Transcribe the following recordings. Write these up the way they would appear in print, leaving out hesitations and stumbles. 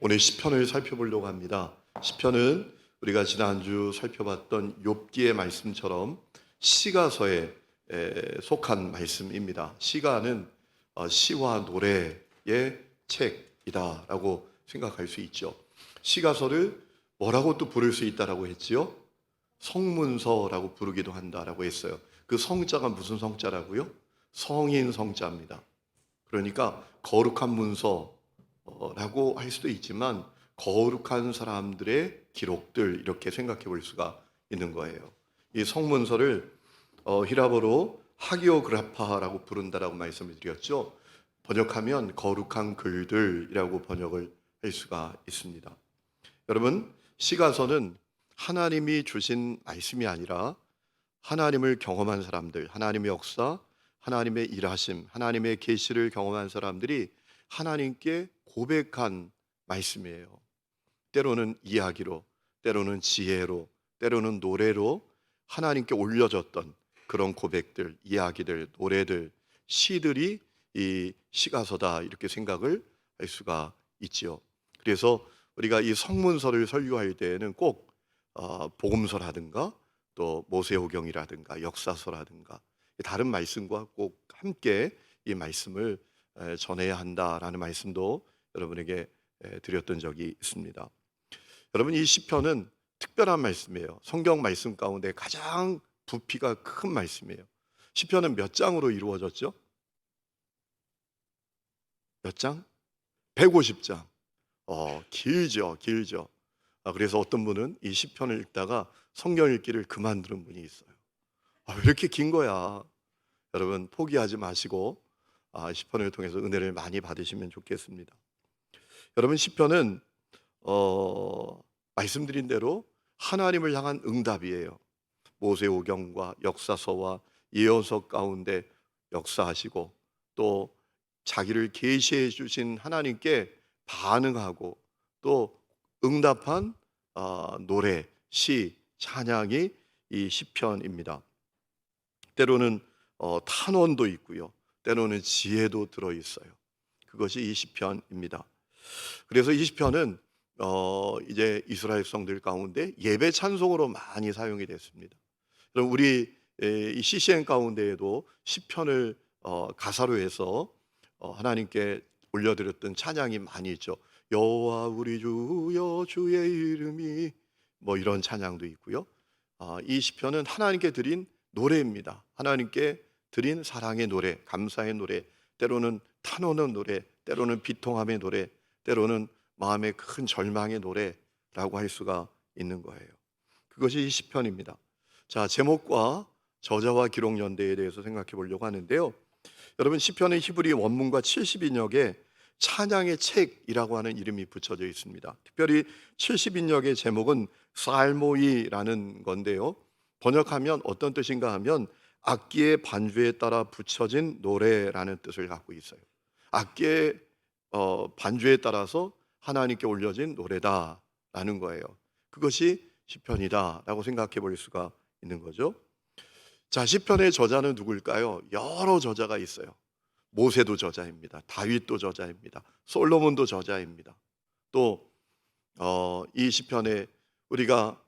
오늘 시편을 살펴보려고 합니다. 시편은 우리가 지난주 살펴봤던 욥기의 말씀처럼 시가서에 속한 말씀입니다. 시가는 시와 노래의 책이다라고 생각할 수 있죠. 시가서를 뭐라고 또 부를 수 있다라고 했지요? 성문서라고 부르기도 한다라고 했어요. 그 성자가 무슨 성자라고요? 성인 성자입니다. 그러니까 거룩한 문서라고 할 수도 있지만 거룩한 사람들의 기록들, 이렇게 생각해 볼 수가 있는 거예요. 이 성문서를 히라보로 하기오그라파라고 부른다라고 말씀을 드렸죠. 번역하면 거룩한 글들이라고 번역을 할 수가 있습니다. 여러분, 시가서는 하나님이 주신 말씀이 아니라 하나님을 경험한 사람들, 하나님의 역사, 하나님의 일하심, 하나님의 계시를 경험한 사람들이 하나님께 고백한 말씀이에요. 때로는 이야기로, 때로는 지혜로, 때로는 노래로 하나님께 올려졌던 그런 고백들, 이야기들, 노래들, 시들이 이 시가서다, 이렇게 생각을 할 수가 있지요. 그래서 우리가 이 성문서를 설교할 때에는 꼭 복음서라든가 또 모세오경이라든가 역사서라든가 다른 말씀과 꼭 함께 이 말씀을 전해야 한다라는 말씀도 여러분에게 드렸던 적이 있습니다. 여러분, 이 시편은 특별한 말씀이에요. 성경 말씀 가운데 가장 부피가 큰 말씀이에요. 시편은 몇 장으로 이루어졌죠? 몇 장? 150장. 길죠. 그래서 어떤 분은 이 시편을 읽다가 성경 읽기를 그만두는 분이 있어요. 왜 이렇게 긴 거야? 여러분, 포기하지 마시고 시편을 통해서 은혜를 많이 받으시면 좋겠습니다. 여러분, 시편은 말씀드린 대로 하나님을 향한 응답이에요. 모세오경과 역사서와 예언서 가운데 역사하시고 또 자기를 계시해 주신 하나님께 반응하고 또 응답한 노래, 시, 찬양이 이 시편입니다. 때로는 탄원도 있고요, 때로는 지혜도 들어 있어요. 그것이 이 시편입니다. 그래서 이 시편은 이제 이스라엘 백성들 가운데 예배 찬송으로 많이 사용이 됐습니다. 그럼 우리 이 CCM 가운데에도 시편을 가사로 해서 하나님께 올려드렸던 찬양이 많이 있죠. 여호와 우리 주여 주의 이름이, 뭐 이런 찬양도 있고요. 이 시편은 하나님께 드린 노래입니다. 하나님께 드린 사랑의 노래, 감사의 노래, 때로는 탄원의 노래, 때로는 비통함의 노래, 때로는 마음의 큰 절망의 노래라고 할 수가 있는 거예요. 그것이 이 시편입니다. 자, 제목과 저자와 기록 연대에 대해서 생각해 보려고 하는데요. 여러분, 시편의 히브리 원문과 70인역에 찬양의 책이라고 하는 이름이 붙여져 있습니다. 특별히 70인역의 제목은 살모이라는 건데요. 번역하면 어떤 뜻인가 하면 악기의 반주에 따라 붙여진 노래라는 뜻을 갖고 있어요. 악기의 반주에 따라서 하나님께 올려진 노래다라는 거예요. 그것이 시편이다라고 생각해 볼 수가 있는 거죠. 자, 시편의 저자는 누굴까요? 여러 저자가 있어요. 모세도 저자입니다. 다윗도 저자입니다. 솔로몬도 저자입니다. 또 이 시편에 우리가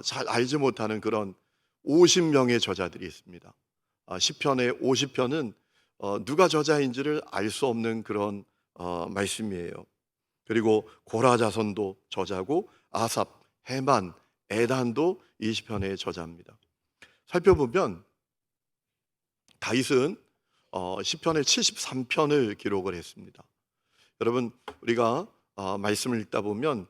잘 알지 못하는 그런 50명의 저자들이 있습니다. 시편의 50편은 누가 저자인지를 알 수 없는 그런 말씀이에요. 그리고 고라 자손도 저자고 아삽, 헤만, 에단도 이 시편의 저자입니다. 살펴보면 다윗은 시편의 73편을 기록을 했습니다. 여러분, 우리가 말씀을 읽다 보면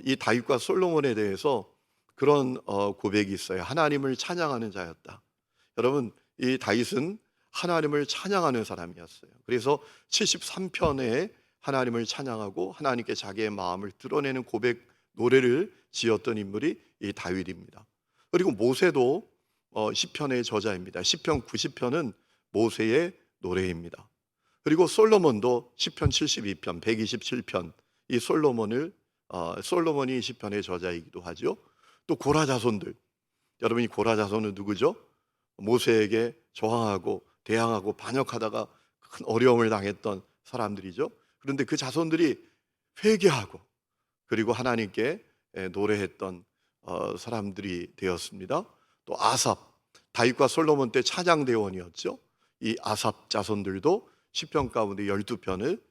이 다윗과 솔로몬에 대해서 그런 고백이 있어요. 하나님을 찬양하는 자였다. 여러분, 이 다윗은 하나님을 찬양하는 사람이었어요. 그래서 73편에 하나님을 찬양하고 하나님께 자기의 마음을 드러내는 고백 노래를 지었던 인물이 이 다윗입니다. 그리고 모세도 시편의 저자입니다. 시편 90편은 모세의 노래입니다. 그리고 솔로몬도 시편 72편, 127편, 이 솔로몬이 시편의 저자이기도 하죠. 또 고라 자손들, 여러분이 고라 자손은 누구죠? 모세에게 저항하고 대항하고 반역하다가 큰 어려움을 당했던 사람들이죠. 그런데 그 자손들이 회개하고 그리고 하나님께 노래했던 사람들이 되었습니다. 또 아삽, 다윗과 솔로몬 때 찬양대원이었죠. 이 아삽 자손들도 시편 가운데 12편을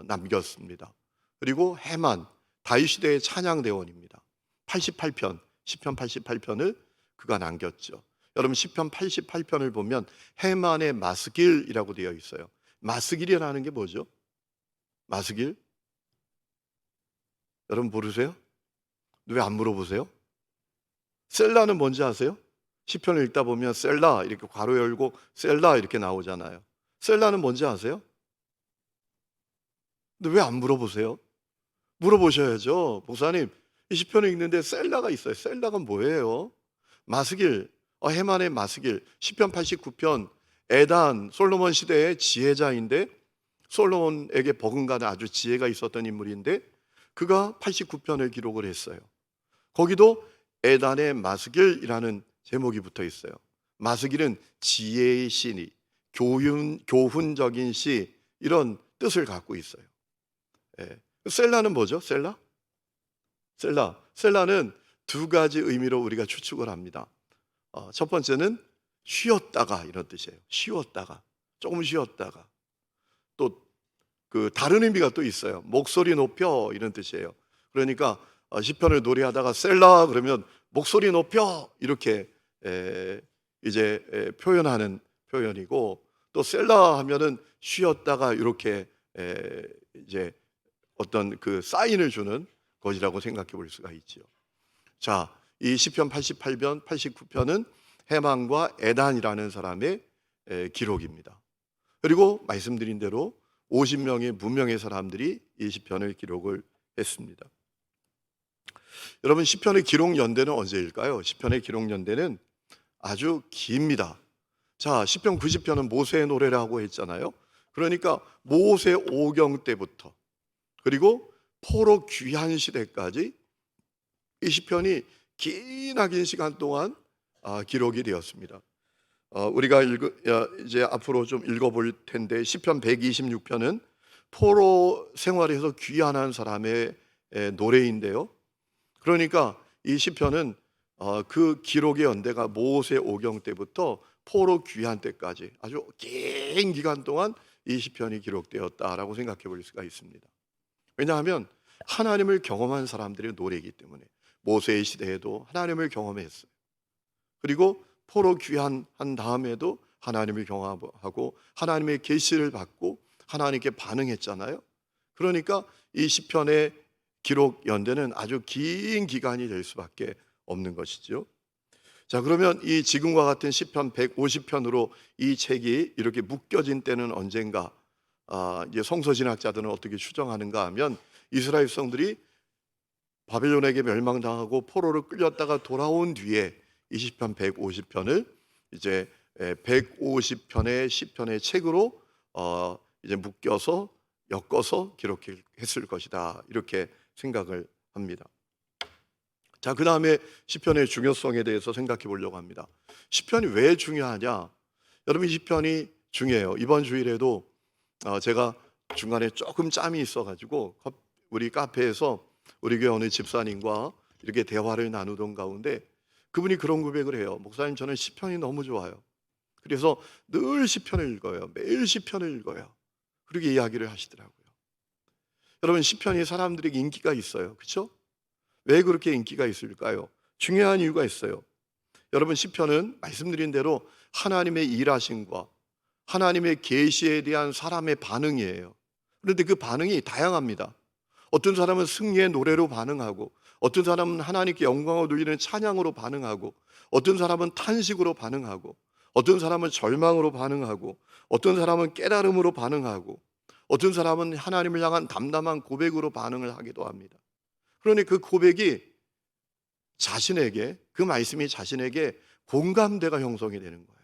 남겼습니다. 그리고 헤만, 다윗 시대의 찬양대원입니다. 88편, 시편 88편을 그가 남겼죠. 여러분 시편 88편을 보면 헤만의 마스길이라고 되어 있어요. 마스길이라는 게 뭐죠? 마스길? 여러분 모르세요? 왜 안 물어보세요? 셀라는 뭔지 아세요? 시편을 읽다 보면 셀라 이렇게 괄호 열고 셀라 이렇게 나오잖아요. 셀라는 뭔지 아세요? 근데 왜 안 물어보세요? 물어보셔야죠. 목사님, 이 시편을 읽는데 셀라가 있어요. 셀라가 뭐예요? 마스길, 헤만의 마스길, 시편 89편, 에단, 솔로몬 시대의 지혜자인데 솔로몬에게 버금가는 아주 지혜가 있었던 인물인데 그가 89편을 기록을 했어요. 거기도 에단의 마스길이라는 제목이 붙어 있어요. 마스길은 지혜의 시니, 교훈적인 시 이런 뜻을 갖고 있어요. 예. 셀라는 뭐죠? 셀라는 두 가지 의미로 우리가 추측을 합니다. 첫 번째는 쉬었다가 이런 뜻이에요. 쉬었다가, 조금 쉬었다가. 또 그 다른 의미가 또 있어요. 목소리 높여 이런 뜻이에요. 그러니까 시편을 노래하다가 셀라 그러면 목소리 높여 이렇게 이제 표현하는 표현이고, 또 셀라 하면은 쉬었다가 이렇게 이제 어떤 그 사인을 주는 것이라고 생각해 볼 수가 있죠. 자, 이 시편 88편, 89편은 헤만과 에단이라는 사람의 기록입니다. 그리고 말씀드린 대로 50명의 무명의 사람들이 이 시편을 기록을 했습니다. 여러분 시편의 기록 연대는 언제일까요? 시편의 기록 연대는 아주 깁니다. 자, 시편 90편은 모세의 노래라고 했잖아요. 그러니까 모세 오경 때부터 그리고 포로 귀환 시대까지 이 시편이 기나긴 시간 동안 기록이 되었습니다. 우리가 이제 앞으로 좀 읽어볼 텐데 시편 126편은 포로 생활에서 귀환한 사람의 노래인데요. 그러니까 이 시편은 그 기록의 연대가 모세 오경 때부터 포로 귀환 때까지 아주 긴 기간 동안 이 시편이 기록되었다라고 생각해 볼 수가 있습니다. 왜냐하면 하나님을 경험한 사람들의 노래이기 때문에 모세의 시대에도 하나님을 경험했어요. 그리고 포로 귀환한 다음에도 하나님을 경험하고 하나님의 계시를 받고 하나님께 반응했잖아요. 그러니까 이 시편의 기록 연대는 아주 긴 기간이 될 수밖에 없는 것이죠. 자, 그러면 이 지금과 같은 시편 150편으로 이 책이 이렇게 묶여진 때는 언젠가? 이제 성서진학자들은 어떻게 추정하는가 하면 이스라엘 백성들이 바벨론에게 멸망당하고 포로로 끌렸다가 돌아온 뒤에 이 시편 150편을 이제 150편의 시편의 책으로 이제 묶여서 엮어서 기록했을 것이다 이렇게 생각을 합니다. 자, 그 다음에 시편의 중요성에 대해서 생각해 보려고 합니다. 시편이 왜 중요하냐? 여러분 시편이 중요해요. 이번 주일에도 제가 중간에 조금 짬이 있어가지고 우리 카페에서 우리 교회 어느 집사님과 이렇게 대화를 나누던 가운데 그분이 그런 고백을 해요. 목사님, 저는 시편이 너무 좋아요. 그래서 늘 시편을 읽어요. 매일 시편을 읽어요. 그렇게 이야기를 하시더라고요. 여러분 시편이 사람들에게 인기가 있어요. 그렇죠? 왜 그렇게 인기가 있을까요? 중요한 이유가 있어요. 여러분 시편은 말씀드린 대로 하나님의 일하심과 하나님의 계시에 대한 사람의 반응이에요. 그런데 그 반응이 다양합니다. 어떤 사람은 승리의 노래로 반응하고, 어떤 사람은 하나님께 영광을 돌리는 찬양으로 반응하고, 어떤 사람은 탄식으로 반응하고, 어떤 사람은 절망으로 반응하고, 어떤 사람은 깨달음으로 반응하고, 어떤 사람은 하나님을 향한 담담한 고백으로 반응을 하기도 합니다. 그러니 그 고백이 자신에게, 그 말씀이 자신에게 공감대가 형성이 되는 거예요.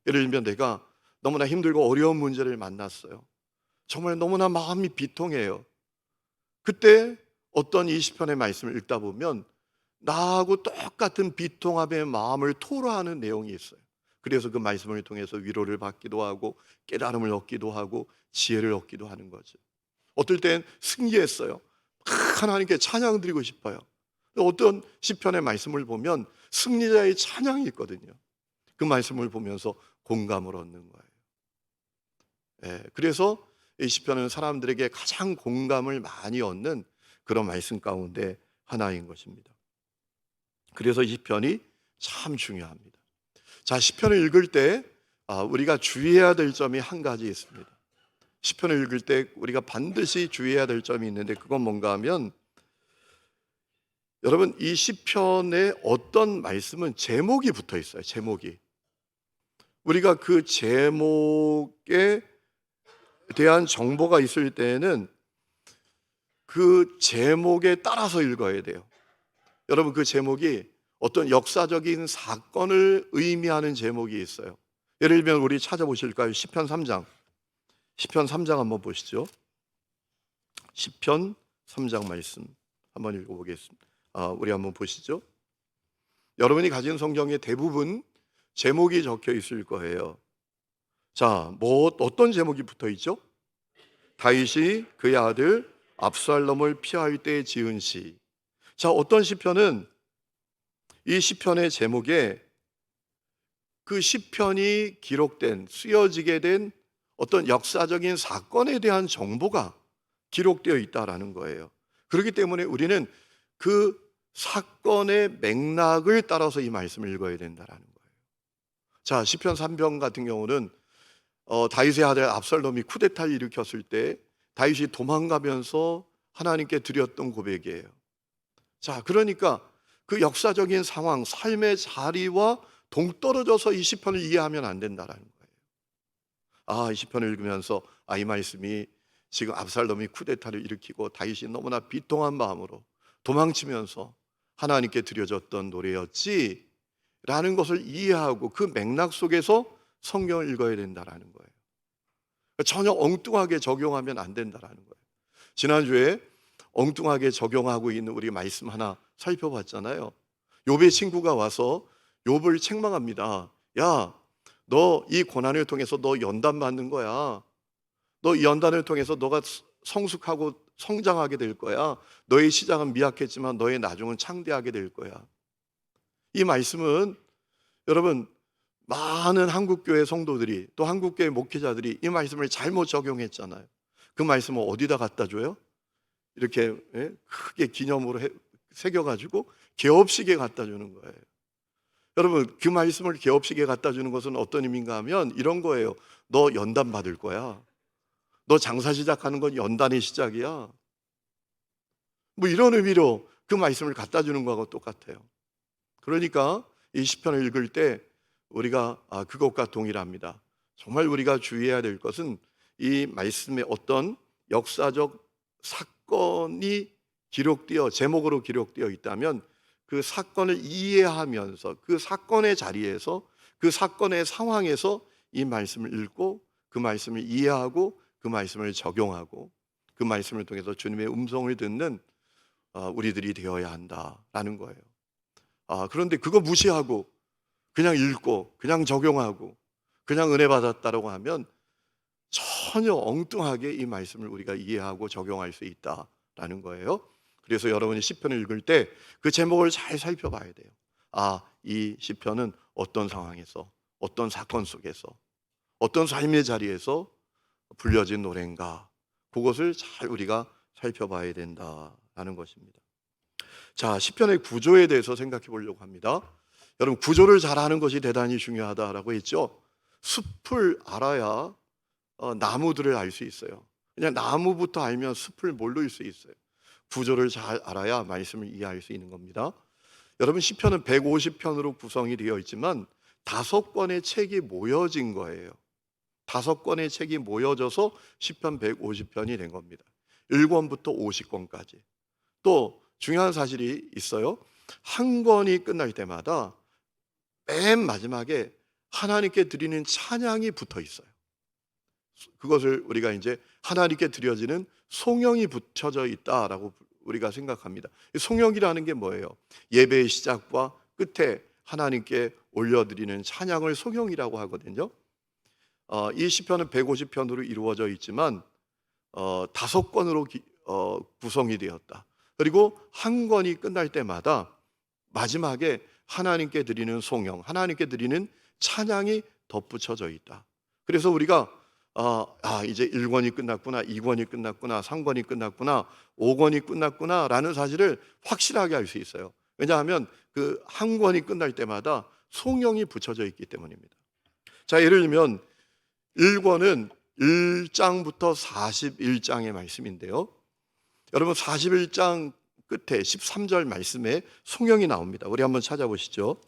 예를 들면 내가 너무나 힘들고 어려운 문제를 만났어요. 정말 너무나 마음이 비통해요. 그때 어떤 이 시편의 말씀을 읽다 보면 나하고 똑같은 비통함의 마음을 토로하는 내용이 있어요. 그래서 그 말씀을 통해서 위로를 받기도 하고 깨달음을 얻기도 하고 지혜를 얻기도 하는 거죠. 어떨 땐 승리했어요. 하나님께 찬양 드리고 싶어요. 어떤 시편의 말씀을 보면 승리자의 찬양이 있거든요. 그 말씀을 보면서 공감을 얻는 거예요. 그래서 이 시편은 사람들에게 가장 공감을 많이 얻는 그런 말씀 가운데 하나인 것입니다. 그래서 이 시편이 참 중요합니다. 자, 시편을 읽을 때 우리가 주의해야 될 점이 한 가지 있습니다. 시편을 읽을 때 우리가 반드시 주의해야 될 점이 있는데 그건 뭔가 하면, 여러분, 이 시편에 어떤 말씀은 제목이 붙어 있어요. 제목이. 우리가 그 제목에 대한 정보가 있을 때에는 그 제목에 따라서 읽어야 돼요. 여러분, 그 제목이 어떤 역사적인 사건을 의미하는 제목이 있어요. 예를 들면 우리 찾아보실까요? 시편 3장. 시편 3장 한번 보시죠. 시편 3장 말씀 한번 읽어보겠습니다. 우리 한번 보시죠. 여러분이 가진 성경의 대부분 제목이 적혀 있을 거예요. 자, 어떤 제목이 붙어 있죠? 다윗이 그의 아들 압살롬을 피할 때 지은 시. 자, 어떤 시편은 이 시편의 제목에 그 시편이 기록된, 쓰여지게 된 어떤 역사적인 사건에 대한 정보가 기록되어 있다라는 거예요. 그렇기 때문에 우리는 그 사건의 맥락을 따라서 이 말씀을 읽어야 된다라는 거예요. 자, 시편 3편 같은 경우는 다윗의 아들 압살롬이 쿠데타를 일으켰을 때 다윗이 도망가면서 하나님께 드렸던 고백이에요. 자, 그러니까 그 역사적인 상황, 삶의 자리와 동떨어져서 이 시편을 이해하면 안 된다라는 거예요. 이 시편을 읽으면서 이 말씀이 지금 압살롬이 쿠데타를 일으키고 다윗이 너무나 비통한 마음으로 도망치면서 하나님께 드려졌던 노래였지 라는 것을 이해하고 그 맥락 속에서 성경을 읽어야 된다라는 거예요. 전혀 엉뚱하게 적용하면 안 된다라는 거예요. 지난주에 엉뚱하게 적용하고 있는 우리 말씀 하나 살펴봤잖아요. 욥의 친구가 와서 욥을 책망합니다. 야, 너 이 고난을 통해서 너 연단 받는 거야. 너 이 연단을 통해서 너가 성숙하고 성장하게 될 거야. 너의 시작은 미약했지만 너의 나중은 창대하게 될 거야. 이 말씀은 여러분, 많은 한국교회 성도들이 또 한국교회 목회자들이 이 말씀을 잘못 적용했잖아요. 그 말씀을 어디다 갖다 줘요? 이렇게 크게 기념으로 새겨가지고 개업식에 갖다 주는 거예요. 여러분, 그 말씀을 개업식에 갖다 주는 것은 어떤 의미인가 하면 이런 거예요. 너 연단 받을 거야. 너 장사 시작하는 건 연단의 시작이야. 뭐 이런 의미로 그 말씀을 갖다 주는 거하고 똑같아요. 그러니까 이 시편을 읽을 때 우리가 그것과 동일합니다. 정말 우리가 주의해야 될 것은 이 말씀에 어떤 역사적 사건이 기록되어 제목으로 기록되어 있다면 그 사건을 이해하면서 그 사건의 자리에서 그 사건의 상황에서 이 말씀을 읽고 그 말씀을 이해하고 그 말씀을 적용하고 그 말씀을 통해서 주님의 음성을 듣는 우리들이 되어야 한다라는 거예요. 그런데 그거 무시하고 그냥 읽고 그냥 적용하고 그냥 은혜 받았다라고 하면 전혀 엉뚱하게 이 말씀을 우리가 이해하고 적용할 수 있다라는 거예요. 그래서 여러분이 시편을 읽을 때 그 제목을 잘 살펴봐야 돼요. 이 시편은 어떤 상황에서, 어떤 사건 속에서, 어떤 삶의 자리에서 불려진 노래인가, 그것을 잘 우리가 살펴봐야 된다라는 것입니다. 자, 시편의 구조에 대해서 생각해 보려고 합니다. 여러분, 구조를 잘 아는 것이 대단히 중요하다라고 했죠. 숲을 알아야 나무들을 알 수 있어요. 그냥 나무부터 알면 숲을 모를 수 있어요. 구조를 잘 알아야 말씀을 이해할 수 있는 겁니다. 여러분, 시편은 150편으로 구성이 되어 있지만 5권의 책이 모여진 거예요. 5권의 책이 모여져서 시편 150편이 된 겁니다. 1권부터 50권까지. 또 중요한 사실이 있어요. 한 권이 끝날 때마다 맨 마지막에 하나님께 드리는 찬양이 붙어 있어요. 그것을 우리가 이제 하나님께 드려지는 송영이 붙여져 있다라고 우리가 생각합니다. 송영이라는 게 뭐예요? 예배의 시작과 끝에 하나님께 올려드리는 찬양을 송영이라고 하거든요. 이 시편은 150편으로 이루어져 있지만 5권으로 구성이 되었다. 그리고 한 권이 끝날 때마다 마지막에 하나님께 드리는 송영, 하나님께 드리는 찬양이 덧붙여져 있다. 그래서 우리가 이제 1권이 끝났구나, 2권이 끝났구나, 3권이 끝났구나, 5권이 끝났구나 라는 사실을 확실하게 알 수 있어요. 왜냐하면 그 한 권이 끝날 때마다 송영이 붙여져 있기 때문입니다. 자, 예를 들면 1권은 1장부터 41장의 말씀인데요. 여러분 41장 끝에 13절 말씀에 송영이 나옵니다. 우리 한번 찾아보시죠.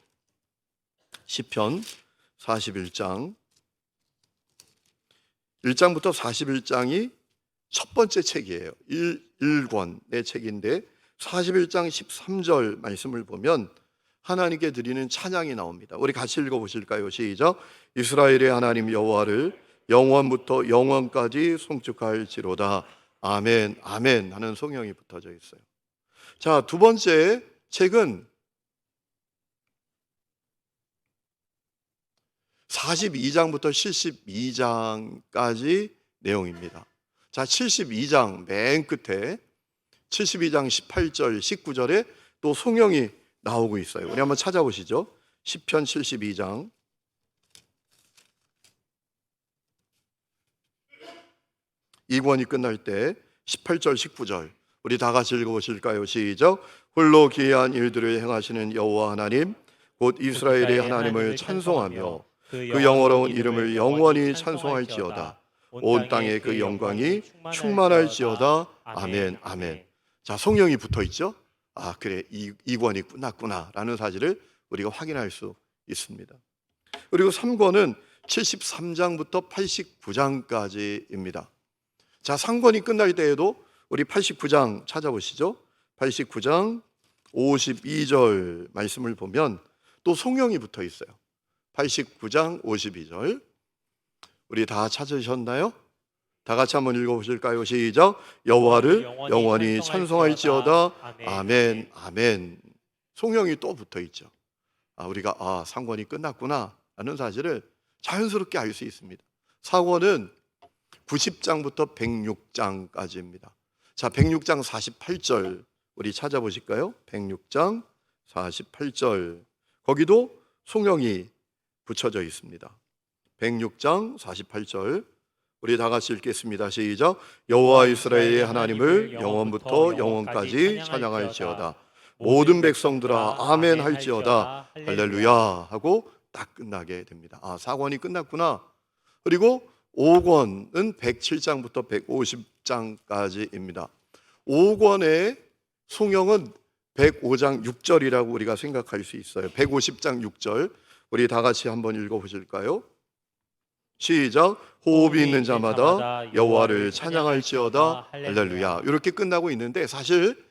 시편 41장 1장부터 41장이 첫 번째 책이에요. 1권의 책인데 41장 13절 말씀을 보면 하나님께 드리는 찬양이 나옵니다. 우리 같이 읽어보실까요? 시작. 이스라엘의 하나님 여호와를 영원부터 영원까지 송축할지로다. 아멘, 아멘 하는 송영이 붙어져 있어요. 자, 두 번째 책은 42장부터 72장까지 내용입니다. 자, 72장 맨 끝에 72장 18절, 19절에 또 송영이 나오고 있어요. 우리 한번 찾아보시죠. 시편 72장 2권이 끝날 때 18절, 19절 우리 다 같이 읽어보실까요? 시작. 홀로 기이한 일들을 행하시는 여호와 하나님 곧 이스라엘의 하나님을 찬송하며 그 영어로운 이름을 영원히 찬송할지어다. 온 땅에 그 영광이 충만할지어다. 아멘, 아멘. 자, 송영이 붙어 있죠? 그래, 2권이 끝났구나 라는 사실을 우리가 확인할 수 있습니다. 그리고 3권은 73장부터 89장까지입니다. 자, 3권이 끝날 때에도 우리 89장 찾아보시죠. 89장 52절 말씀을 보면 또 송영이 붙어 있어요. 89장 52절 우리 다 찾으셨나요? 다 같이 한번 읽어보실까요? 시작. 여호와를 영원히 찬송할지어다. 아멘, 아멘. 송영이 또 붙어 있죠. 우리가 3권이 끝났구나 라는 사실을 자연스럽게 알 수 있습니다. 4권은 90장부터 106장까지입니다. 자, 106장 48절 우리 찾아보실까요? 106장 48절 거기도 송영이 붙여져 있습니다. 106장 48절 우리 다 같이 읽겠습니다. 시작. 여호와 이스라엘의 하나님을 영원부터 영원까지 찬양할지어다. 모든 백성들아 아멘 할지어다. 할렐루야 하고 딱 끝나게 됩니다. 4권이 끝났구나. 그리고 5권은 107장부터 150장까지입니다. 5권의 송영은 105장 6절이라고 우리가 생각할 수 있어요. 150장 6절 우리 다 같이 한번 읽어보실까요? 시작. 호흡이 있는 자마다 여호와를 찬양할지어다. 할렐루야. 이렇게 끝나고 있는데 사실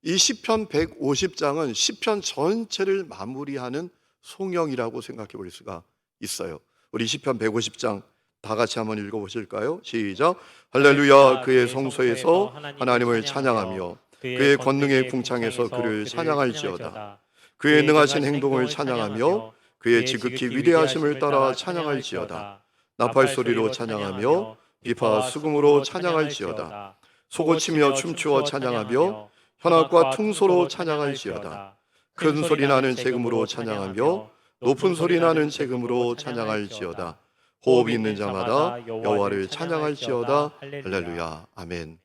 이 시편 150장은 시편 전체를 마무리하는 송영이라고 생각해 볼 수가 있어요. 우리 시편 150장 다 같이 한번 읽어보실까요? 시작. 할렐루야. 그의 성소에서 하나님을 찬양하며 그의 권능의 궁창에서 그를 찬양할지어다. 그의 능하신 행동을 찬양하며 그의 지극히 위대하심을 따라 찬양할지어다. 나팔소리로 찬양하며 비파 수금으로 찬양할지어다. 소고치며 춤추어 찬양하며 현악과 퉁소로 찬양할지어다. 큰 소리 나는 재금으로 찬양하며 높은 소리 나는 재금으로 찬양할지어다. 호흡이 있는 자마다 여호와를 찬양할지어다. 할렐루야. 아멘.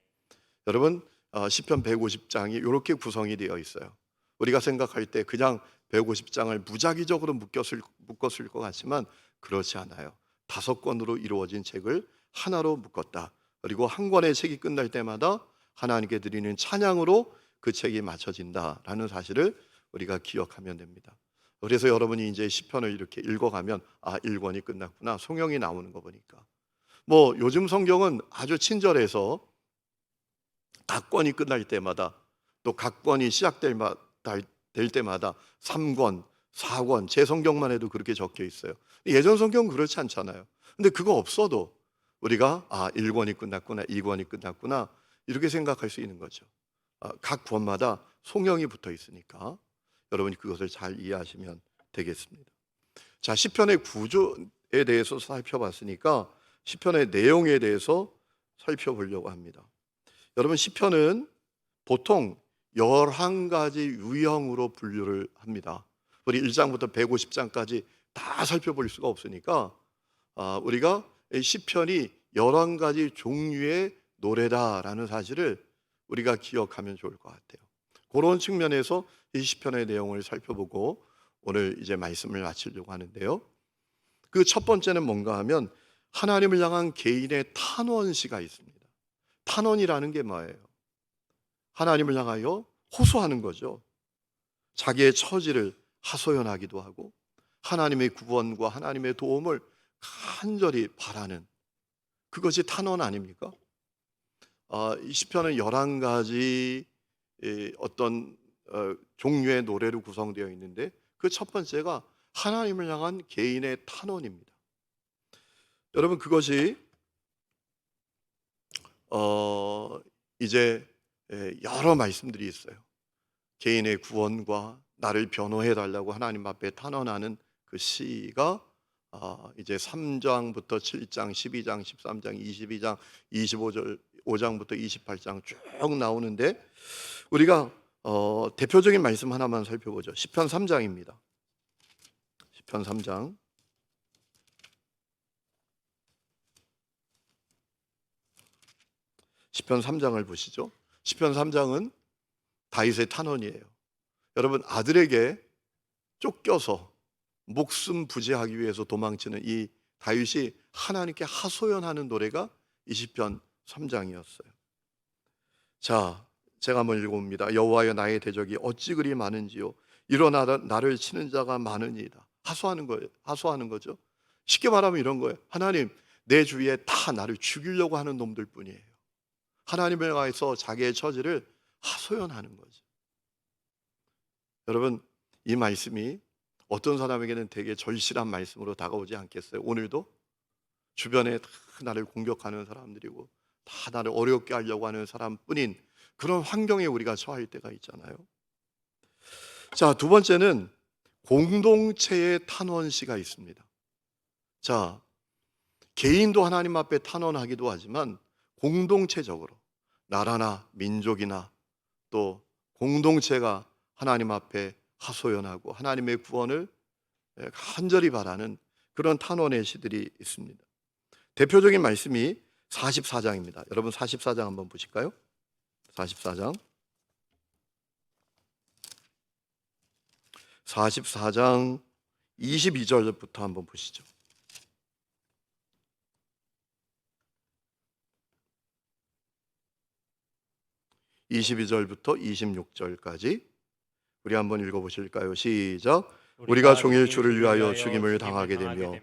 여러분, 시편 150장이 이렇게 구성이 되어 있어요. 우리가 생각할 때 그냥 150장을 무작위적으로 묶었을 것 같지만 그렇지 않아요. 5권으로 이루어진 책을 하나로 묶었다. 그리고 한 권의 책이 끝날 때마다 하나님께 드리는 찬양으로 그 책이 맞춰진다라는 사실을 우리가 기억하면 됩니다. 그래서 여러분이 이제 시편을 이렇게 읽어가면 1권이 끝났구나. 송영이 나오는 거 보니까. 요즘 성경은 아주 친절해서 각 권이 끝날 때마다 또 각 권이 시작될 때마다 3권, 4권, 제 성경만 해도 그렇게 적혀 있어요. 예전 성경은 그렇지 않잖아요. 근데 그거 없어도 우리가 1권이 끝났구나, 2권이 끝났구나 이렇게 생각할 수 있는 거죠. 각 구원마다 송영이 붙어 있으니까 여러분이 그것을 잘 이해하시면 되겠습니다. 자, 시편의 구조에 대해서 살펴봤으니까 시편의 내용에 대해서 살펴보려고 합니다. 여러분, 시편은 보통 11가지 유형으로 분류를 합니다. 우리 1장부터 150장까지 다 살펴볼 수가 없으니까 우리가 이 시편이 11가지 종류의 노래다라는 사실을 우리가 기억하면 좋을 것 같아요. 그런 측면에서 이 시편의 내용을 살펴보고 오늘 이제 말씀을 마치려고 하는데요. 그 첫 번째는 뭔가 하면 하나님을 향한 개인의 탄원시가 있습니다. 탄원이라는 게 뭐예요? 하나님을 향하여 호소하는 거죠. 자기의 처지를 하소연하기도 하고 하나님의 구원과 하나님의 도움을 간절히 바라는, 그것이 탄원 아닙니까? 이 시편은 11가지 어떤 종류의 노래로 구성되어 있는데 그 첫 번째가 하나님을 향한 개인의 탄원입니다. 여러분, 그것이 이제 여러 말씀들이 있어요. 개인의 구원과 나를 변호해 달라고 하나님 앞에 탄원하는 그 시가 이제 3장부터 7장, 12장, 13장, 22장, 25절, 5장부터 28장 쭉 나오는데 우리가 대표적인 말씀 하나만 살펴보죠. 시편 3장입니다. 시편 3장. 시편 3장을 보시죠. 시편 3장은 다윗의 탄원이에요. 여러분, 아들에게 쫓겨서 목숨 부지하기 위해서 도망치는 이 다윗이 하나님께 하소연하는 노래가 이 시편 3장이었어요. 자, 제가 한번 읽어봅니다. 여호와여, 나의 대적이 어찌 그리 많은지요. 일어나 나를 치는 자가 많으니이다. 하소하는 거예요. 하소하는 거죠. 쉽게 말하면 이런 거예요. 하나님, 내 주위에 다 나를 죽이려고 하는 놈들 뿐이에요. 하나님을 향해서 자기의 처지를 하소연하는 거죠. 여러분, 이 말씀이 어떤 사람에게는 되게 절실한 말씀으로 다가오지 않겠어요? 오늘도 주변에 다 나를 공격하는 사람들이고 다 나를 어렵게 하려고 하는 사람뿐인 그런 환경에 우리가 처할 때가 있잖아요. 자, 두 번째는 공동체의 탄원시가 있습니다. 자, 개인도 하나님 앞에 탄원하기도 하지만 공동체적으로 나라나 민족이나 또 공동체가 하나님 앞에 하소연하고 하나님의 구원을 간절히 바라는 그런 탄원의 시들이 있습니다. 대표적인 말씀이 44장입니다. 여러분, 44장 한번 보실까요? 44장 22절부터 한번 보시죠. 22절부터 26절까지 우리 한번 읽어보실까요? 시작. 우리가 종일 주를 위하여 죽임을 당하게 되며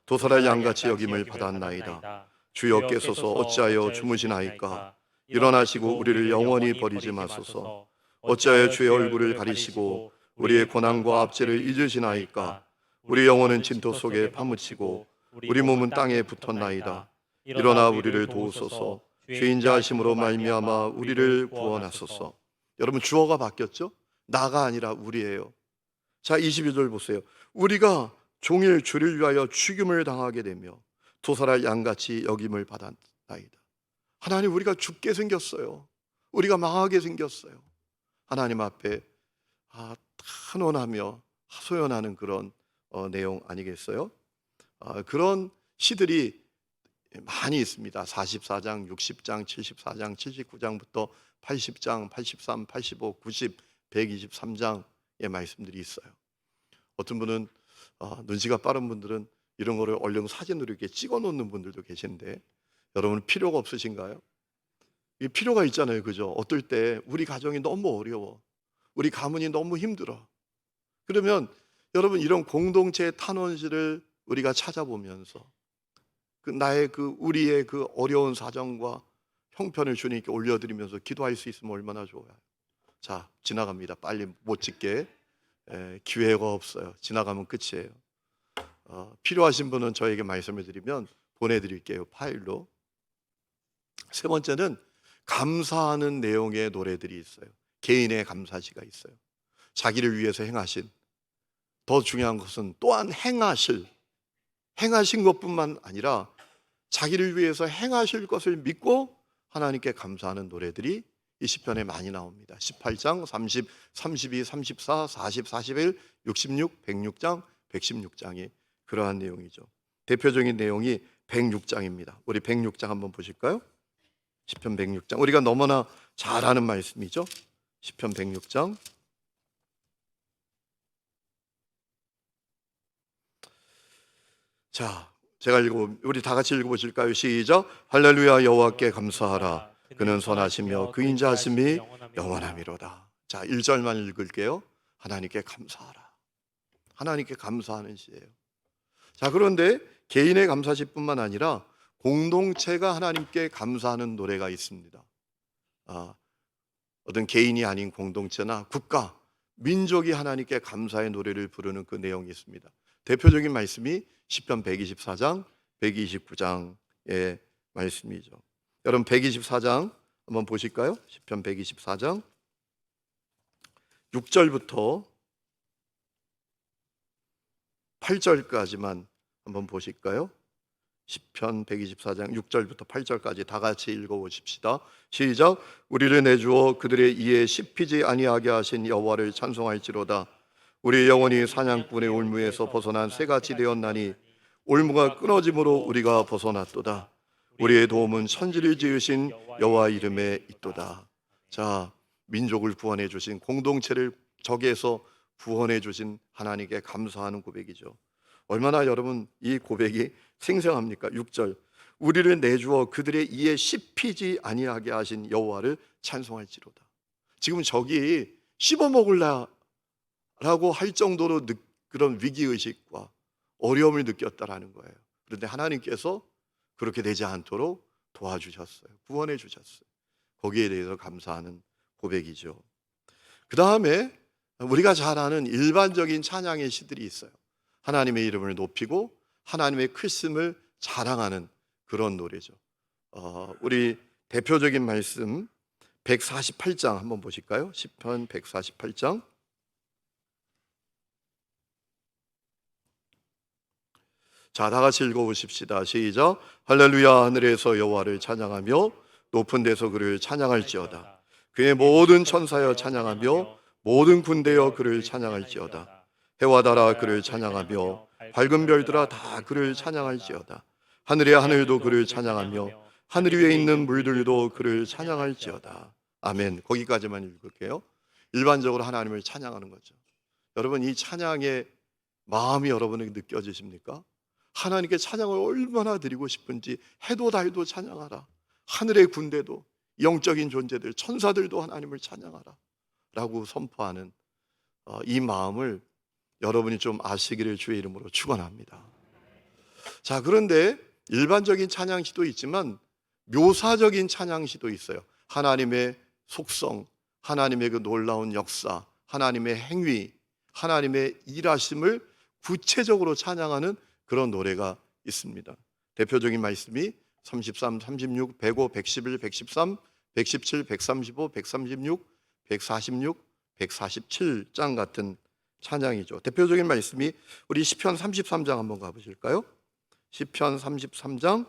도살할 양같이 여김을 받았나이다. 주여께서서 어찌하여 주무시나이까? 일어나시고 우리를 영원히 버리지 마소서. 어찌하여 주의 얼굴을 가리시고 우리의 고난과 압제를 잊으시나이까? 우리 영혼은 진토 속에 파묻히고 우리 몸은 땅에 붙었나이다. 일어나 우리를 도우소서. 죄인자하심으로 말미암아 우리를 구원하소서. 여러분, 주어가 바뀌었죠? 나가 아니라 우리예요. 자, 22절 보세요. 우리가 종일 주를 위하여 죽임을 당하게 되며 도살할 양같이 여김을 받았나이다. 하나님, 우리가 죽게 생겼어요. 우리가 망하게 생겼어요. 하나님 앞에 탄원하며 하소연하는 그런 내용 아니겠어요? 그런 시들이 많이 있습니다. 44장, 60장, 74장, 79장부터 80장, 83, 85, 90, 123장의 말씀들이 있어요. 어떤 분은 눈치가 빠른 분들은 이런 거를 얼른 사진으로 이렇게 찍어 놓는 분들도 계신데 여러분, 필요가 없으신가요? 이 필요가 있잖아요. 그죠? 어떨 때 우리 가정이 너무 어려워. 우리 가문이 너무 힘들어. 그러면 여러분, 이런 공동체의 탄원지를 우리가 찾아보면서 나의 우리의 그 어려운 사정과 형편을 주님께 올려드리면서 기도할 수 있으면 얼마나 좋아요. 자, 지나갑니다. 빨리 못 찍게 기회가 없어요. 지나가면 끝이에요. 필요하신 분은 저에게 말씀을 드리면 보내드릴게요. 파일로. 세 번째는 감사하는 내용의 노래들이 있어요. 개인의 감사시가 있어요. 자기를 위해서 행하신, 더 중요한 것은 또한 행하신 것뿐만 아니라 자기를 위해서 행하실 것을 믿고 하나님께 감사하는 노래들이 이 시편에 많이 나옵니다. 18장, 30, 32, 34, 40, 41, 66, 106장, 116장이 그러한 내용이죠. 대표적인 내용이 106장입니다. 우리 106장 한번 보실까요? 시편 106장. 우리가 너무나 잘 아는 말씀이죠. 시편 106장. 자, 우리 다 같이 읽어보실까요? 시작. 할렐루야, 여호와께 감사하라. 그는 선하시며 그 인자하심이 영원함이로다. 자, 1절만 읽을게요. 하나님께 감사하라. 하나님께 감사하는 시예요. 자, 그런데 개인의 감사시뿐만 아니라 공동체가 하나님께 감사하는 노래가 있습니다. 어떤 개인이 아닌 공동체나 국가, 민족이 하나님께 감사의 노래를 부르는 그 내용이 있습니다. 대표적인 말씀이 시편 124장, 129장의 말씀이죠. 여러분 124장 한번 보실까요? 시편 124장 6절부터 8절까지만 한번 보실까요? 시편 124장 6절부터 8절까지 다 같이 읽어보십시다. 시작. 우리를 내주어 그들의 이에 씹히지 아니하게 하신 여호와를 찬송할지로다. 우리 영혼이 사냥꾼의 올무에서 벗어난 새같이 되었나니 올무가 끊어짐으로 우리가 벗어났도다. 우리의 도움은 천지를 지으신 여호와 이름에 있도다. 자, 민족을 구원해 주신, 공동체를 적에서 구원해 주신 하나님께 감사하는 고백이죠. 얼마나 여러분 이 고백이 생생합니까? 6절. 우리를 내주어 그들의 이에 씹히지 아니하게 하신 여호와를 찬송할지로다. 지금 적이 씹어먹으려라고 할 정도로 그런 위기의식과 어려움을 느꼈다라는 거예요. 그런데 하나님께서 그렇게 되지 않도록 도와주셨어요. 구원해 주셨어요. 거기에 대해서 감사하는 고백이죠. 그 다음에 우리가 잘 아는 일반적인 찬양의 시들이 있어요. 하나님의 이름을 높이고 하나님의 크심을 자랑하는 그런 노래죠. 우리 대표적인 말씀 148장 한번 보실까요? 시편 148장. 자, 다 같이 읽어보십시다. 시작. 할렐루야, 하늘에서 여호와를 찬양하며 높은 데서 그를 찬양할지어다. 그의 모든 천사여 찬양하며 모든 군대여 그를 찬양할지어다. 해와 달아 그를 찬양하며 밝은 별들아 다 그를 찬양할지어다. 하늘의 하늘도 그를 찬양하며 하늘 위에 있는 물들도 그를 찬양할지어다. 아멘. 거기까지만 읽을게요. 일반적으로 하나님을 찬양하는 거죠. 여러분, 이 찬양의 마음이 여러분에게 느껴지십니까? 하나님께 찬양을 얼마나 드리고 싶은지 해도 달도 찬양하라. 하늘의 군대도, 영적인 존재들, 천사들도 하나님을 찬양하라 라고 선포하는 이 마음을 여러분이 좀 아시기를 주의 이름으로 축원합니다. 자, 그런데 일반적인 찬양시도 있지만 묘사적인 찬양시도 있어요. 하나님의 속성, 하나님의 그 놀라운 역사, 하나님의 행위, 하나님의 일하심을 구체적으로 찬양하는 그런 노래가 있습니다. 대표적인 말씀이 33, 36, 105, 111, 113, 117, 135, 136, 146, 147장 같은 찬양이죠. 대표적인 말씀이 우리 시편 33장 한번 가보실까요? 시편 33장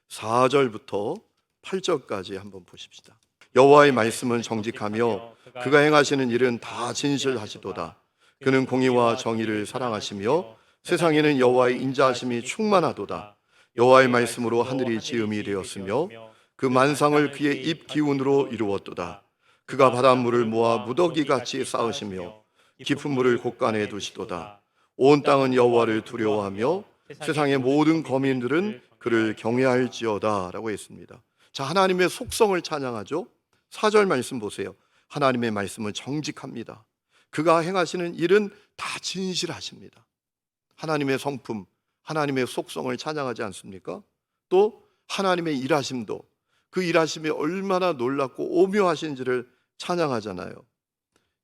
4절부터 8절까지 한번 보십시다. 여호와의 말씀은 정직하며 그가 행하시는 일은 다 진실하시도다. 그는 공의와 정의를 사랑하시며 세상에는 여호와의 인자하심이 충만하도다. 여호와의 말씀으로 하늘이 지음이 되었으며 그 만상을 그의 입 기운으로 이루었도다. 그가 바닷물을 모아 무더기같이 쌓으시며 깊은 물을 곳간에 두시도다. 온 땅은 여호와를 두려워하며 세상의 모든 거민들은 그를 경외할지어다 라고 했습니다. 자, 하나님의 속성을 찬양하죠. 4절 말씀 보세요. 하나님의 말씀은 정직합니다. 그가 행하시는 일은 다 진실하십니다. 하나님의 성품, 하나님의 속성을 찬양하지 않습니까? 또 하나님의 일하심도 그 일하심이 얼마나 놀랍고 오묘하신지를 찬양하잖아요.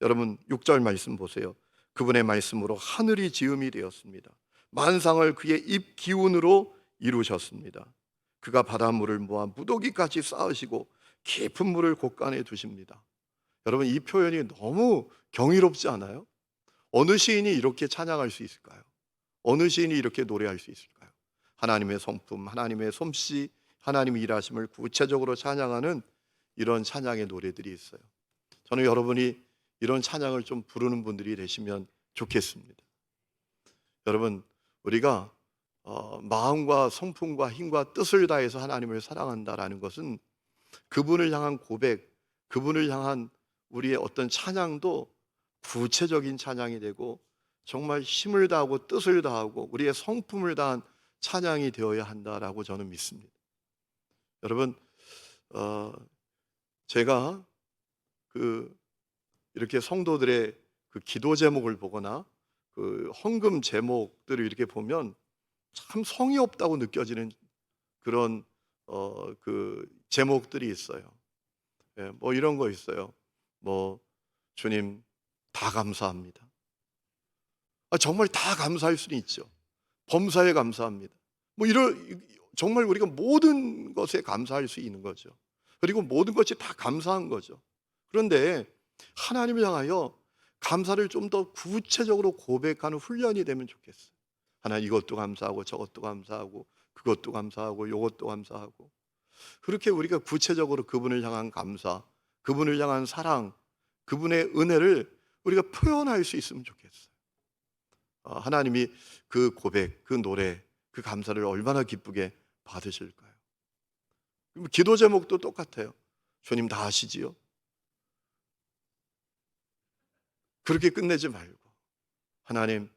여러분 6절 말씀 보세요. 그분의 말씀으로 하늘이 지음이 되었습니다. 만상을 그의 입 기운으로 이루셨습니다. 그가 바닷물을 모아 무더기까지 쌓으시고 깊은 물을 곳간에 두십니다. 여러분, 이 표현이 너무 경이롭지 않아요? 어느 시인이 이렇게 찬양할 수 있을까요? 어느 시인이 이렇게 노래할 수 있을까요? 하나님의 성품, 하나님의 솜씨, 하나님의 일하심을 구체적으로 찬양하는 이런 찬양의 노래들이 있어요. 저는 여러분이 이런 찬양을 좀 부르는 분들이 되시면 좋겠습니다. 여러분, 우리가 마음과 성품과 힘과 뜻을 다해서 하나님을 사랑한다라는 것은 그분을 향한 고백, 그분을 향한 우리의 어떤 찬양도 구체적인 찬양이 되고 정말 힘을 다하고 뜻을 다하고 우리의 성품을 다한 찬양이 되어야 한다라고 저는 믿습니다. 여러분, 어, 제가 그 이렇게 성도들의 그 기도 제목을 보거나 그 헌금 제목들을 이렇게 보면 참 성의 없다고 느껴지는 그런 그 제목들이 있어요. 예, 뭐 이런 거 있어요. 뭐 주님 다 감사합니다. 정말 다 감사할 수는 있죠. 범사에 감사합니다. 뭐 이런 정말 우리가 모든 것에 감사할 수 있는 거죠. 그리고 모든 것이 다 감사한 거죠. 그런데 하나님을 향하여 감사를 좀 더 구체적으로 고백하는 훈련이 되면 좋겠어요. 하나님 이것도 감사하고 저것도 감사하고 그것도 감사하고 요것도 감사하고 그렇게 우리가 구체적으로 그분을 향한 감사, 그분을 향한 사랑, 그분의 은혜를 우리가 표현할 수 있으면 좋겠어요. 하나님이 그 고백, 그 노래, 그 감사를 얼마나 기쁘게 받으실까요? 기도 제목도 똑같아요. 주님 다 아시지요? 그렇게 끝내지 말고 하나님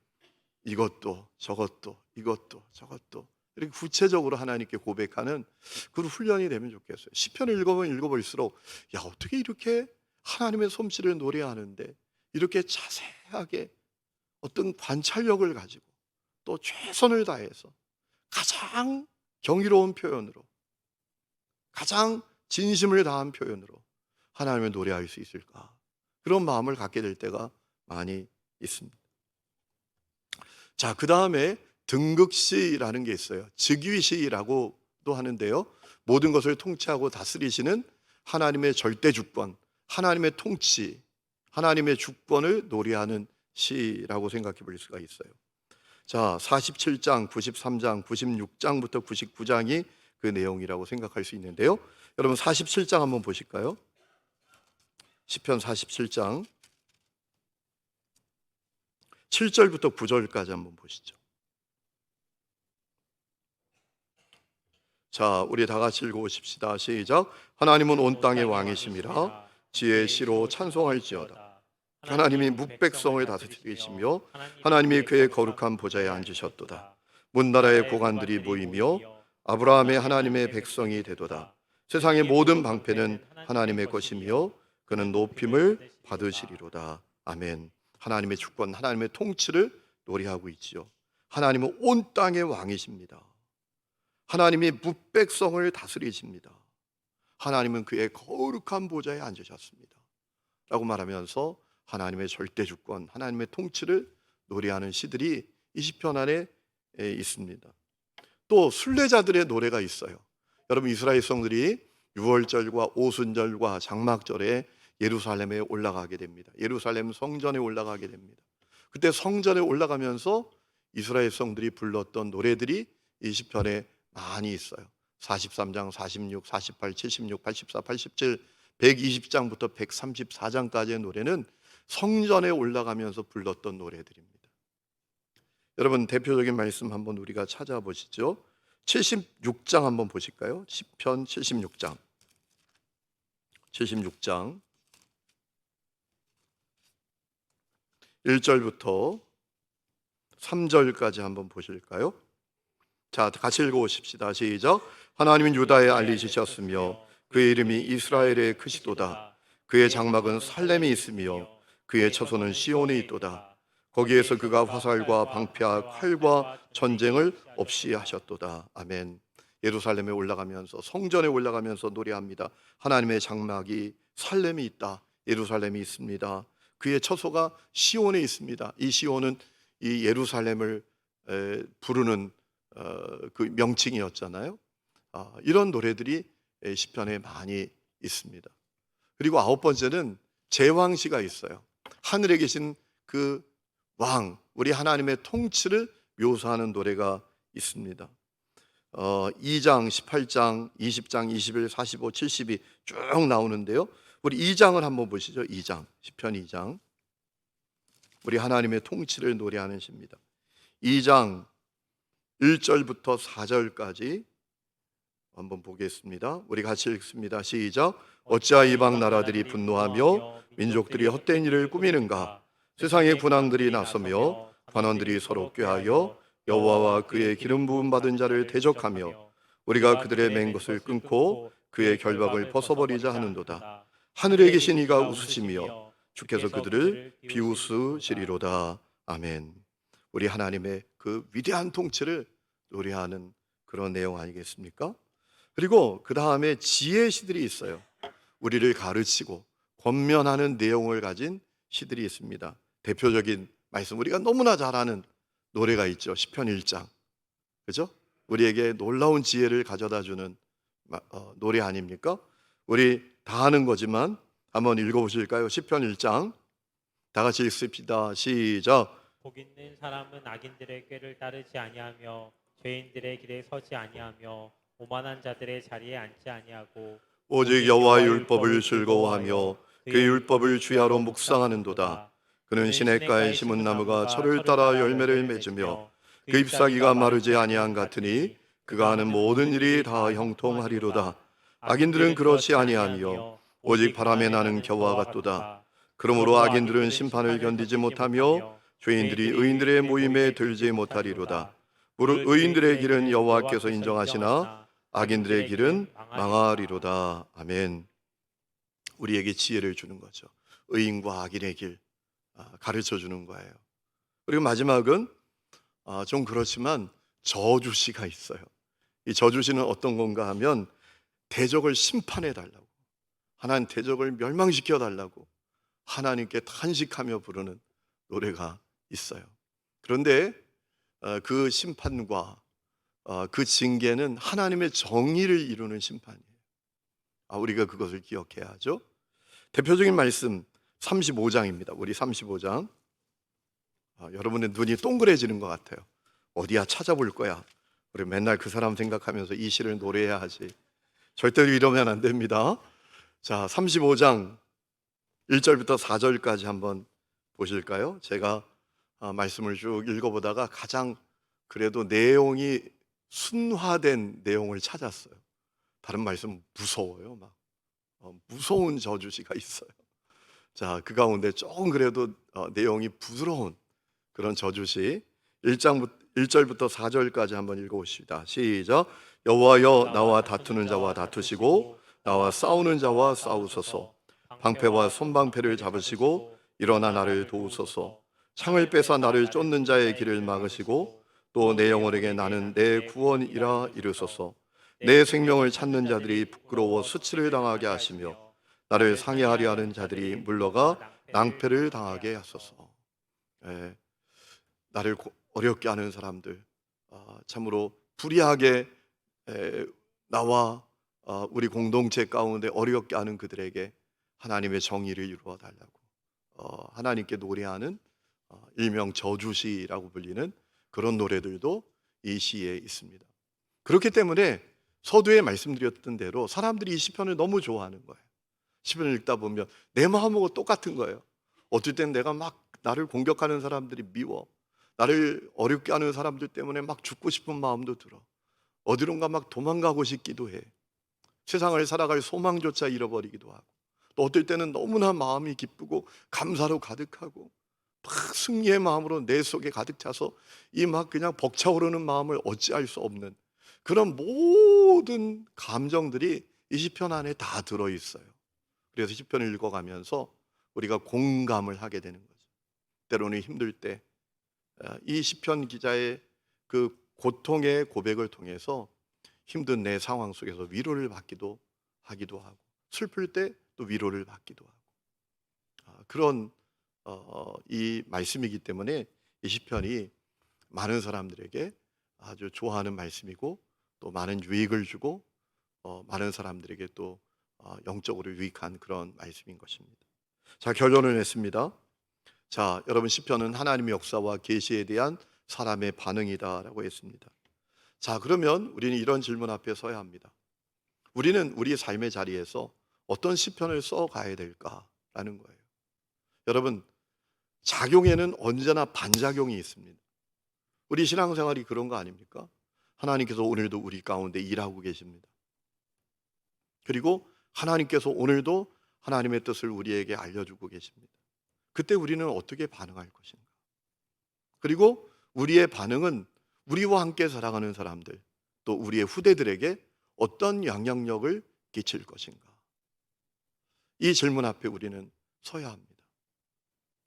이것도 저것도 이것도 저것도 이렇게 구체적으로 하나님께 고백하는 그런 훈련이 되면 좋겠어요. 시편을 읽어보면 읽어볼수록 야 어떻게 이렇게 하나님의 솜씨를 노래하는데 이렇게 자세하게 어떤 관찰력을 가지고 또 최선을 다해서 가장 경이로운 표현으로 가장 진심을 다한 표현으로 하나님을 노래할 수 있을까? 그런 마음을 갖게 될 때가 많이 있습니다. 자, 그 다음에 등극시라는 게 있어요. 즉위시라고도 하는데요. 모든 것을 통치하고 다스리시는 하나님의 절대 주권, 하나님의 통치, 하나님의 주권을 노래하는 시라고 생각해 볼 수가 있어요. 자, 47장, 93장, 96장부터 99장이 그 내용이라고 생각할 수 있는데요. 여러분 47장 한번 보실까요? 시편 47장 7절부터 9절까지 한번 보시죠. 자, 우리 다 같이 읽어보십시다. 시작. 하나님은 온 땅의 왕이심이라 지혜의 시로 찬송할지어다. 하나님이 묵백성을 다스리시며 하나님이 그의 거룩한 보좌에 앉으셨도다. 문나라의 고관들이 모이며 아브라함의 하나님의 백성이 되도다. 세상의 모든 방패는 하나님의 것이며 그는 높임을 받으시리로다. 아멘. 하나님의 주권, 하나님의 통치를 노래하고 있지요. 하나님은 온 땅의 왕이십니다. 하나님이 묵백성을 다스리십니다. 하나님은 그의 거룩한 보좌에 앉으셨습니다. 라고 말하면서 하나님의 절대 주권, 하나님의 통치를 노래하는 시들이 이 시편 안에 있습니다. 또 순례자들의 노래가 있어요. 여러분 이스라엘 성들이 유월절과 오순절과 장막절에 예루살렘에 올라가게 됩니다. 예루살렘 성전에 올라가게 됩니다. 그때 성전에 올라가면서 이스라엘 성들이 불렀던 노래들이 이 시편에 많이 있어요. 43장, 46, 48, 76, 84, 87, 120장부터 134장까지의 노래는 성전에 올라가면서 불렀던 노래들입니다. 여러분 대표적인 말씀 한번 우리가 찾아보시죠. 76장 한번 보실까요? 시편 76장 1절부터 3절까지 한번 보실까요? 자, 같이 읽어보십시다. 시작. 하나님은 유다에 알리시셨으며 그의 이름이 이스라엘에 크시도다. 그의 장막은 살렘에 있으며 그의 처소는 시온에 있도다. 거기에서 그가 화살과 방패와 칼과 전쟁을 없이 하셨도다. 아멘. 예루살렘에 올라가면서 성전에 올라가면서 노래합니다. 하나님의 장막이 살렘에 있다. 예루살렘이 있습니다. 그의 처소가 시온에 있습니다. 이 시온은 이 예루살렘을 부르는 그 명칭이었잖아요. 이런 노래들이 시편에 많이 있습니다. 그리고 아홉 번째는 제왕시가 있어요. 하늘에 계신 그 왕, 우리 하나님의 통치를 묘사하는 노래가 있습니다. 2장, 18장, 20장, 21, 45, 70이 쭉 나오는데요. 우리 2장을 한번 보시죠. 2장, 시편 2장. 우리 하나님의 통치를 노래하는 시입니다. 2장 1절부터 4절까지 한번 보겠습니다. 우리 같이 읽습니다. 시작. 어찌하여 이방 나라들이 분노하며 민족들이 헛된 일을 꾸미는가? 세상의 군왕들이 나서며 관원들이 서로 꾀하여 여호와와 그의 기름 부음 받은 자를 대적하며 우리가 그들의 맨 것을 끊고 그의 결박을 벗어버리자 하는도다. 하늘에 계신 이가 웃으시며 주께서 그들을 비웃으시리로다. 아멘. 우리 하나님의 그 위대한 통치를 노래하는 그런 내용 아니겠습니까? 그리고 그 다음에 지혜 시들이 있어요. 우리를 가르치고 권면하는 내용을 가진 시들이 있습니다. 대표적인 말씀, 우리가 너무나 잘 아는 노래가 있죠. 시편 1장. 그죠? 우리에게 놀라운 지혜를 가져다 주는 노래 아닙니까? 우리 다 아는 거지만 한번 읽어보실까요? 시편 1장. 다 같이 읽습니다. 시작. 복 있는 사람은 악인들의 꾀를 따르지 아니하며 죄인들의 길에 서지 아니하며 오만한 자들의 자리에 앉지 아니하고 오직 여호와의 율법을 즐거워하며 그의 율법을 주야로 묵상하는도다. 그는 시냇가에 심은 나무가 철을 따라 열매를 맺으며 그 잎사귀가 마르지 아니한 같으니 그가 하는 모든 일이 다 형통하리로다. 악인들은 그렇지 아니하며 오직 바람에 나는 겨와 같도다. 그러므로 악인들은 심판을 견디지 못하며 죄인들이 의인들의 모임에 들지 못하리로다. 무릇 의인들의 길은 여호와께서 인정하시나 악인들의 길은 망하리로다. 아멘. 우리에게 지혜를 주는 거죠. 의인과 악인의 길 가르쳐 주는 거예요. 그리고 마지막은 좀 그렇지만 저주시가 있어요. 이 저주시는 어떤 건가 하면 대적을 심판해 달라고, 하나님 대적을 멸망시켜 달라고 하나님께 탄식하며 부르는 노래가 있어요. 그런데 그 심판과 그 징계는 하나님의 정의를 이루는 심판이에요. 우리가 그것을 기억해야 하죠. 대표적인 말씀 35장입니다. 우리 35장. 여러분의 눈이 동그래지는 것 같아요. 어디야 찾아볼 거야. 우리 맨날 그 사람 생각하면서 이 시를 노래해야 하지. 절대로 이러면 안 됩니다. 자, 35장 1절부터 4절까지 한번 보실까요? 제가 말씀을 쭉 읽어보다가 가장 그래도 내용이 순화된 내용을 찾았어요. 다른 말씀 무서워요. 막 무서운 저주시가 있어요. 자, 그 가운데 조금 그래도 내용이 부드러운 그런 저주시 1절부터 4절까지 한번 읽어봅시다. 시작. 여호와여, 나와 다투는 자와 다투시고 나와 싸우는 자와 싸우소서. 방패와 손방패를 잡으시고 일어나 나를 도우소서. 창을 빼서 나를 쫓는 자의 길을 막으시고 또 내 영혼에게 나는 내 구원이라 이르소서. 내 생명을 찾는 자들이 부끄러워 수치를 당하게 하시며 나를 상해하려 하는 자들이 물러가 낭패를 당하게 하소서. 나를 어렵게 하는 사람들, 참으로 불의하게 나와 우리 공동체 가운데 어렵게 하는 그들에게 하나님의 정의를 이루어 달라고 하나님께 노래하는 일명 저주시라고 불리는 그런 노래들도 이 시에 있습니다. 그렇기 때문에 서두에 말씀드렸던 대로 사람들이 이 시편을 너무 좋아하는 거예요. 시편을 읽다 보면 내 마음하고 똑같은 거예요. 어떨 땐 내가 막 나를 공격하는 사람들이 미워, 나를 어렵게 하는 사람들 때문에 막 죽고 싶은 마음도 들어. 어디론가 막 도망가고 싶기도 해. 세상을 살아갈 소망조차 잃어버리기도 하고, 또 어떨 때는 너무나 마음이 기쁘고 감사로 가득하고 막 승리의 마음으로 내 속에 가득 차서 이 막 그냥 벅차오르는 마음을 어찌할 수 없는 그런 모든 감정들이 이 시편 안에 다 들어있어요. 그래서 시편을 읽어가면서 우리가 공감을 하게 되는 거죠. 때로는 힘들 때 이 시편 기자의 그 고통의 고백을 통해서 힘든 내 상황 속에서 위로를 받기도 하기도 하고, 슬플 때 또 위로를 받기도 하고, 그런 이 말씀이기 때문에 이 시편이 많은 사람들에게 아주 좋아하는 말씀이고 또 많은 유익을 주고 많은 사람들에게 또 영적으로 유익한 그런 말씀인 것입니다. 자, 결론을 냈습니다. 자, 여러분, 시편은 하나님의 역사와 계시에 대한 사람의 반응이다라고 했습니다. 자, 그러면 우리는 이런 질문 앞에 서야 합니다. 우리는 우리 삶의 자리에서 어떤 시편을 써 가야 될까라는 거예요. 여러분, 작용에는 언제나 반작용이 있습니다. 우리 신앙생활이 그런 거 아닙니까? 하나님께서 오늘도 우리 가운데 일하고 계십니다. 그리고 하나님께서 오늘도 하나님의 뜻을 우리에게 알려주고 계십니다. 그때 우리는 어떻게 반응할 것인가? 그리고 우리의 반응은 우리와 함께 살아가는 사람들, 또 우리의 후대들에게 어떤 영향력을 끼칠 것인가? 이 질문 앞에 우리는 서야 합니다.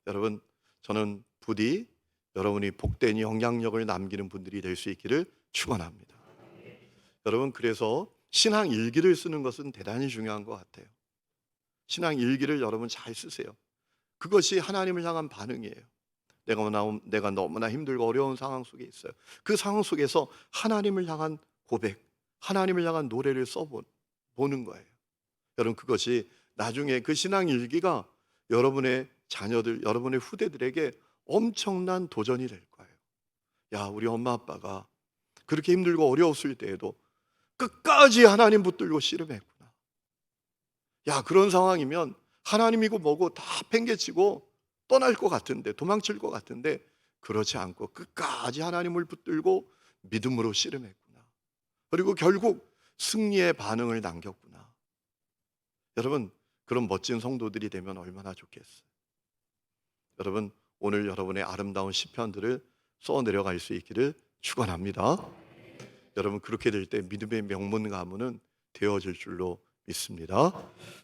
여러분, 저는 부디 여러분이 복된 영향력을 남기는 분들이 될 수 있기를 축원합니다. 여러분, 그래서 신앙 일기를 쓰는 것은 대단히 중요한 것 같아요. 신앙 일기를 여러분 잘 쓰세요. 그것이 하나님을 향한 반응이에요. 내가 너무나 힘들고 어려운 상황 속에 있어요. 그 상황 속에서 하나님을 향한 고백, 하나님을 향한 노래를 써보는 거예요. 여러분, 그것이 나중에 그 신앙 일기가 여러분의 자녀들, 여러분의 후대들에게 엄청난 도전이 될 거예요. 야, 우리 엄마 아빠가 그렇게 힘들고 어려웠을 때에도 끝까지 하나님 붙들고 씨름했구나. 야, 그런 상황이면 하나님이고 뭐고 다 팽개치고 떠날 것 같은데, 도망칠 것 같은데, 그렇지 않고 끝까지 하나님을 붙들고 믿음으로 씨름했구나. 그리고 결국 승리의 반응을 남겼구나. 여러분, 그런 멋진 성도들이 되면 얼마나 좋겠어요. 여러분, 오늘 여러분의 아름다운 시편들을 써 내려갈 수 있기를 축원합니다. 여러분, 그렇게 될 때 믿음의 명문 가문은 되어질 줄로 믿습니다.